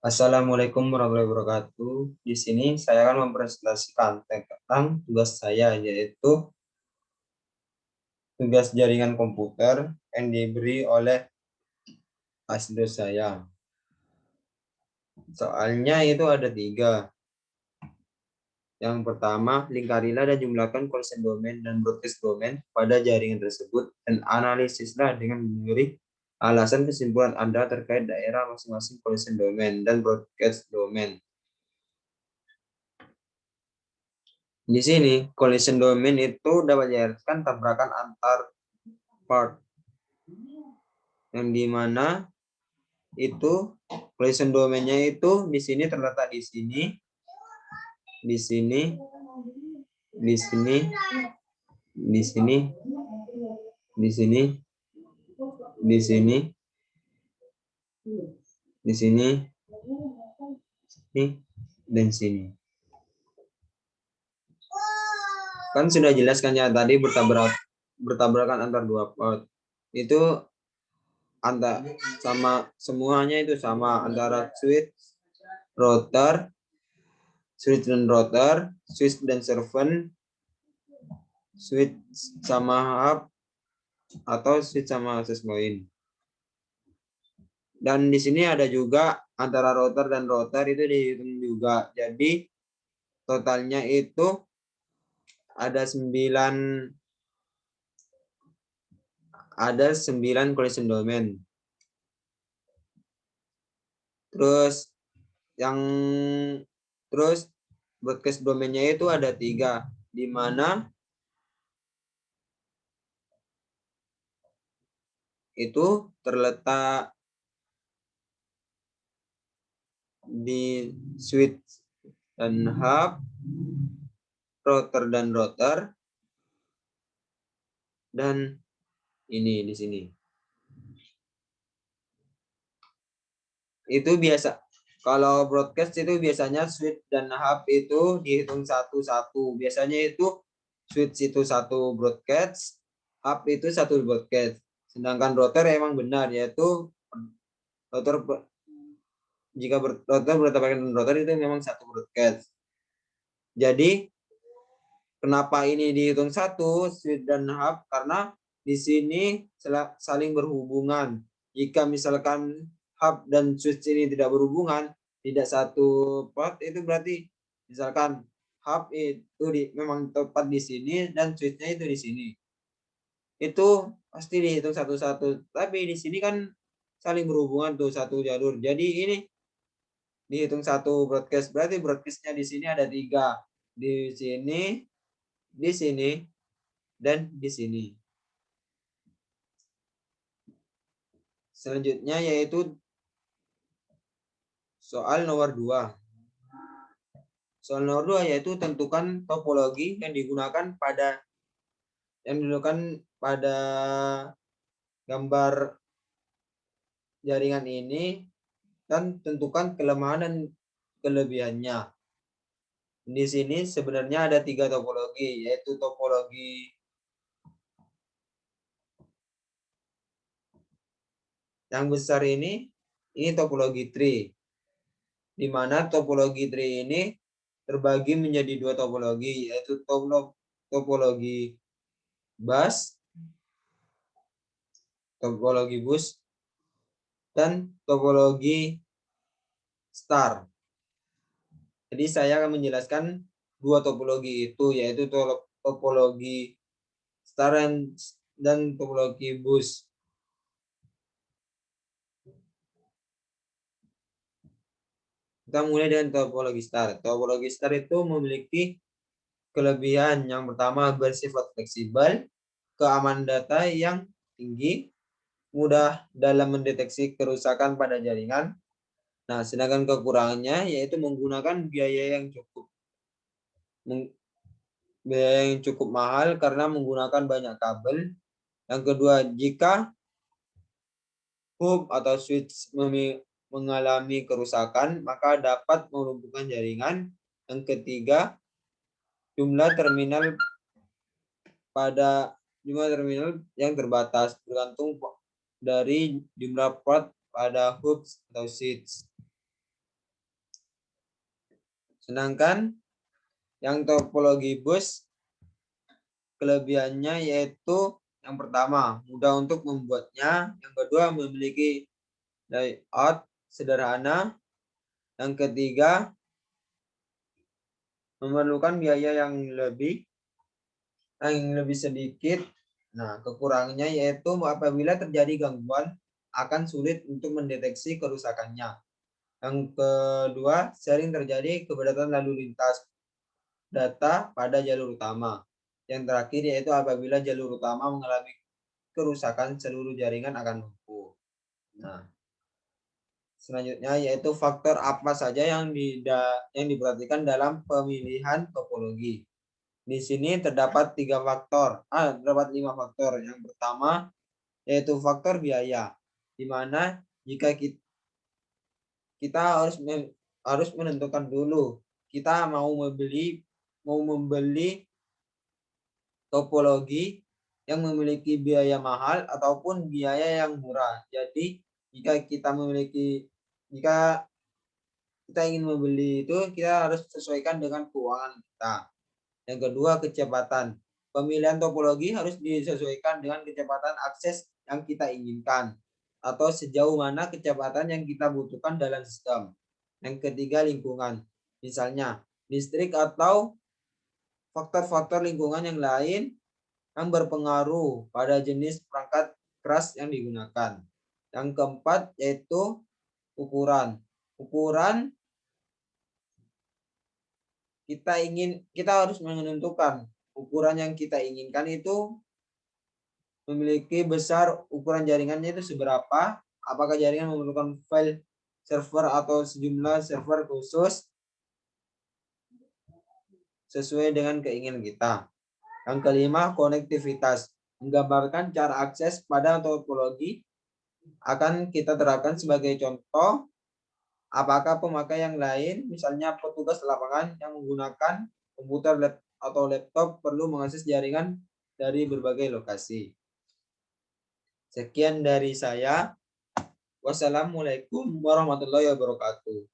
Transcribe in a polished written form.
Assalamualaikum warahmatullahi wabarakatuh. Di sini saya akan mempresentasikan tentang tugas saya, yaitu tugas jaringan komputer yang diberi oleh asdos saya. Soalnya itu ada 3. Yang pertama, lingkarilah dan jumlahkan collision domain dan broadcast domain pada jaringan tersebut dan analisislah dengan memberi alasan kesimpulan Anda terkait daerah masing-masing collision domain dan broadcast domain. Di sini, collision domain itu dapat diartikan tabrakan antar part, yang dimana itu collision domainnya itu di sini terletak di sini, di sini, di sini, di sini, di sini, di sini, di sini, dan sini. Kan sudah jelaskan ya tadi bertabrakan antar dua part. Itu sama semuanya itu sama antara switch, router, switch dan router, switch dan servant, switch sama hub, atau switch sama access point. Dan di sini ada juga antara router dan router itu dihitung juga. Jadi totalnya itu ada 9 collision domain. Terus broadcast domainnya itu ada 3, di mana itu terletak di switch dan hub, router dan router, dan ini di sini. Itu biasa. Kalau broadcast itu biasanya switch dan hub itu dihitung satu-satu. Biasanya itu switch itu 1 broadcast, hub itu 1 broadcast. Sedangkan router emang benar, yaitu router jika router bertabrakan dengan router itu memang 1 broadcast. Jadi kenapa ini dihitung 1 switch dan hub? Karena di sini saling berhubungan. Jika misalkan hub dan switch ini tidak berhubungan, tidak satu port, itu berarti misalkan hub itu memang tepat di sini dan switchnya itu di sini. Itu pasti dihitung satu-satu. Tapi di sini kan saling berhubungan tuh satu jalur. Jadi ini dihitung 1 broadcast. Berarti broadcastnya di sini ada 3. Di sini, dan di sini. Selanjutnya yaitu soal nomor 2. Soal nomor 2 yaitu tentukan topologi yang digunakan pada gambar jaringan ini dan tentukan kelemahan dan kelebihannya. Di sini sebenarnya ada 3 topologi, yaitu topologi yang besar ini topologi tree. Di mana topologi tree ini terbagi menjadi 2 topologi, yaitu topologi bus, dan topologi star. Jadi saya akan menjelaskan 2 topologi itu, yaitu topologi star dan topologi bus. Kita mulai dengan topologi star. Topologi star itu memiliki kelebihan yang pertama bersifat fleksibel, keamanan data yang tinggi, mudah dalam mendeteksi kerusakan pada jaringan. Nah, sedangkan kekurangannya yaitu menggunakan biaya yang cukup mahal karena menggunakan banyak kabel. Yang kedua, jika hub atau switch mengalami kerusakan, maka dapat melumpuhkan jaringan. Yang ketiga, jumlah terminal yang terbatas bergantung dari jumlah port pada hubs atau switch. Sedangkan yang topologi bus kelebihannya yaitu yang pertama, mudah untuk membuatnya. Yang kedua, memiliki layout sederhana. Yang ketiga, memerlukan biaya yang lebih sedikit. Nah, kekurangannya yaitu apabila terjadi gangguan akan sulit untuk mendeteksi kerusakannya. Yang kedua, sering terjadi kepadatan lalu lintas data pada jalur utama. Yang terakhir yaitu apabila jalur utama mengalami kerusakan, seluruh jaringan akan lumpuh. Nah, selanjutnya yaitu faktor apa saja yang diperhatikan dalam pemilihan topologi. Di sini terdapat terdapat 5 faktor. Yang pertama yaitu faktor biaya, di mana jika kita harus menentukan dulu kita mau membeli topologi yang memiliki biaya mahal ataupun biaya yang murah. Jadi jika kita ingin membeli itu, kita harus sesuaikan dengan keuangan kita. Yang kedua, kecepatan. Pemilihan topologi harus disesuaikan dengan kecepatan akses yang kita inginkan atau sejauh mana kecepatan yang kita butuhkan dalam sistem. Yang ketiga, lingkungan. Misalnya, listrik atau faktor-faktor lingkungan yang lain yang berpengaruh pada jenis perangkat keras yang digunakan. Yang keempat yaitu ukuran. Ukuran kita harus menentukan ukuran yang kita inginkan itu memiliki besar ukuran jaringannya itu seberapa, apakah jaringan memerlukan file server atau sejumlah server khusus sesuai dengan keinginan kita. Yang kelima, konektivitas. Menggambarkan cara akses pada topologi akan kita terapkan sebagai contoh. Apakah pemakai yang lain, misalnya petugas lapangan yang menggunakan komputer atau laptop perlu mengakses jaringan dari berbagai lokasi. Sekian dari saya. Wassalamualaikum warahmatullahi wabarakatuh.